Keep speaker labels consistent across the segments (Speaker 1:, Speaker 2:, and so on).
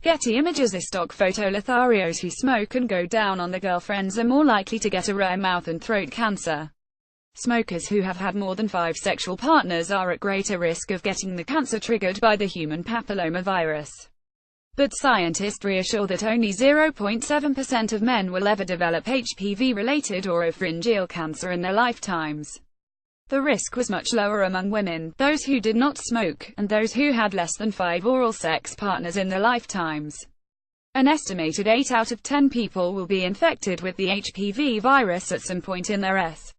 Speaker 1: Getty Images. A stock photo. Lotharios who smoke and go down on their girlfriends are more likely to get a rare mouth and throat cancer. Smokers who have had more than 5 sexual partners are at greater risk of getting the cancer triggered by the human papillomavirus. But scientists reassure that only 0.7% of men will ever develop HPV-related oropharyngeal cancer in their lifetimes. The risk was much lower among women, those who did not smoke, and those who had less than 5 oral sex partners in their lifetimes. An estimated 8 out of 10 people will be infected with the HPV virus at some point in their life.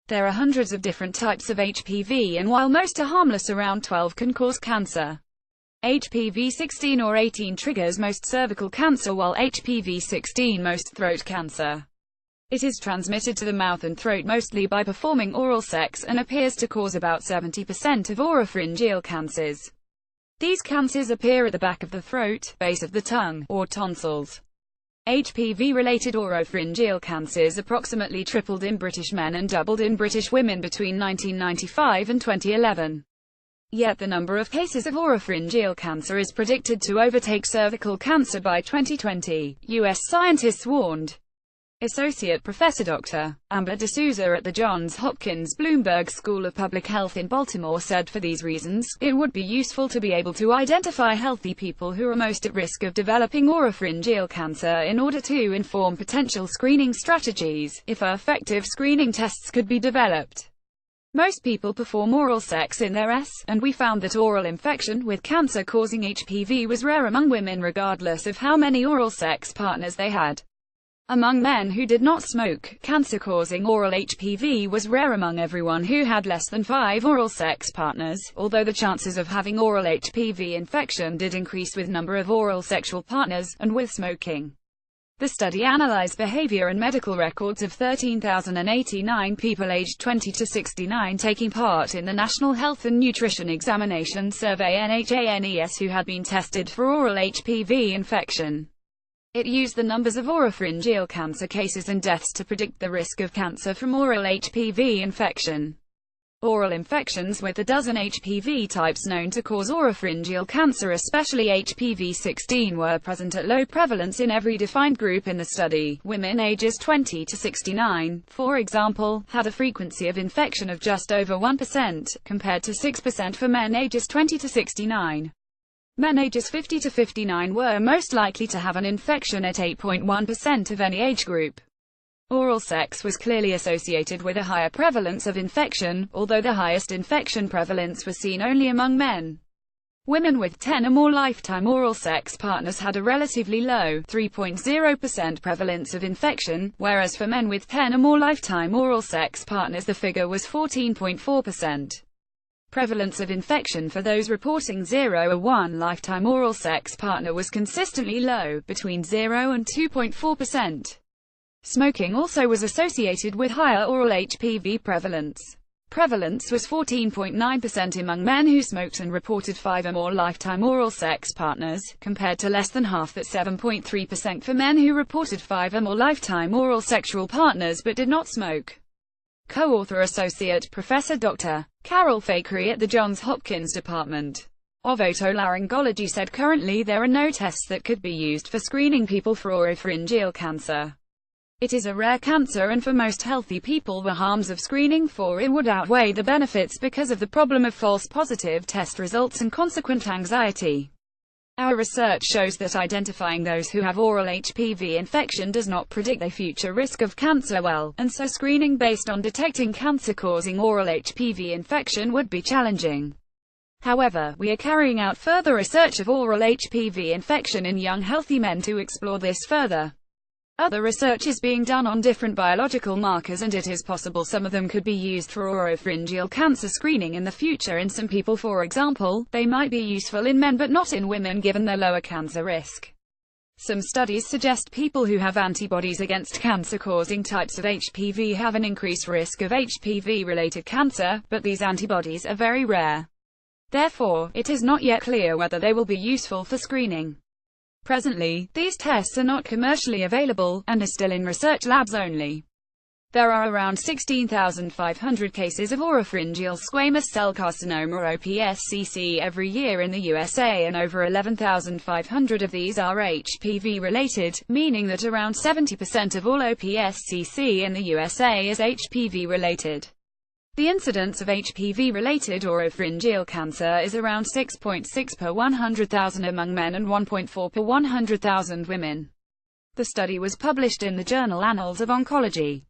Speaker 1: There are hundreds of different types of HPV, and while most are harmless, around 12 can cause cancer. HPV 16 or 18 triggers most cervical cancer, while HPV 16 most throat cancer. It is transmitted to the mouth and throat mostly by performing oral sex, and appears to cause about 70% of oropharyngeal cancers. These cancers appear at the back of the throat, base of the tongue, or tonsils. HPV-related oropharyngeal cancers approximately tripled in British men and doubled in British women between 1995 and 2011. Yet the number of cases of oropharyngeal cancer is predicted to overtake cervical cancer by 2020, U.S. scientists warned. Associate Professor Dr. Amber D'Souza at the Johns Hopkins Bloomberg School of Public Health in Baltimore said for these reasons, it would be useful to be able to identify healthy people who are most at risk of developing oropharyngeal cancer in order to inform potential screening strategies, if effective screening tests could be developed. Most people perform oral sex in their S, and we found that oral infection with cancer-causing HPV was rare among women regardless of how many oral sex partners they had. Among men who did not smoke, cancer-causing oral HPV was rare among everyone who had less than 5 oral sex partners, although the chances of having oral HPV infection did increase with number of oral sexual partners, and with smoking. The study analyzed behavior and medical records of 13,089 people aged 20 to 69 taking part in the National Health and Nutrition Examination Survey (NHANES) who had been tested for oral HPV infection. It used the numbers of oropharyngeal cancer cases and deaths to predict the risk of cancer from oral HPV infection. Oral infections with the dozen HPV types known to cause oropharyngeal cancer, especially HPV 16, were present at low prevalence in every defined group in the study. Women ages 20 to 69, for example, had a frequency of infection of just over 1%, compared to 6% for men ages 20 to 69. Men ages 50 to 59 were most likely to have an infection at 8.1% of any age group. Oral sex was clearly associated with a higher prevalence of infection, although the highest infection prevalence was seen only among men. Women with 10 or more lifetime oral sex partners had a relatively low 3.0% prevalence of infection, whereas for men with 10 or more lifetime oral sex partners the figure was 14.4%. Prevalence of infection for those reporting 0 or 1 lifetime oral sex partner was consistently low, between 0 and 2.4%. Smoking also was associated with higher oral HPV prevalence. Prevalence was 14.9% among men who smoked and reported 5 or more lifetime oral sex partners, compared to less than half at 7.3% for men who reported 5 or more lifetime oral sexual partners but did not smoke. Co-author Associate Professor Dr. Carol Fakery at the Johns Hopkins Department of Otolaryngology said currently there are no tests that could be used for screening people for oropharyngeal cancer. It is a rare cancer, and for most healthy people the harms of screening for it would outweigh the benefits because of the problem of false positive test results and consequent anxiety. Our research shows that identifying those who have oral HPV infection does not predict their future risk of cancer well, and so screening based on detecting cancer-causing oral HPV infection would be challenging. However, we are carrying out further research of oral HPV infection in young healthy men to explore this further. Other research is being done on different biological markers, and it is possible some of them could be used for oropharyngeal cancer screening in the future in some people. For example, they might be useful in men but not in women given their lower cancer risk. Some studies suggest people who have antibodies against cancer-causing types of HPV have an increased risk of HPV-related cancer, but these antibodies are very rare. Therefore, it is not yet clear whether they will be useful for screening. Presently, these tests are not commercially available, and are still in research labs only. There are around 16,500 cases of oropharyngeal squamous cell carcinoma (OPSCC) every year in the USA, and over 11,500 of these are HPV-related, meaning that around 70% of all OPSCC in the USA is HPV-related. The incidence of HPV-related oropharyngeal cancer is around 6.6 per 100,000 among men and 1.4 per 100,000 women. The study was published in the journal Annals of Oncology.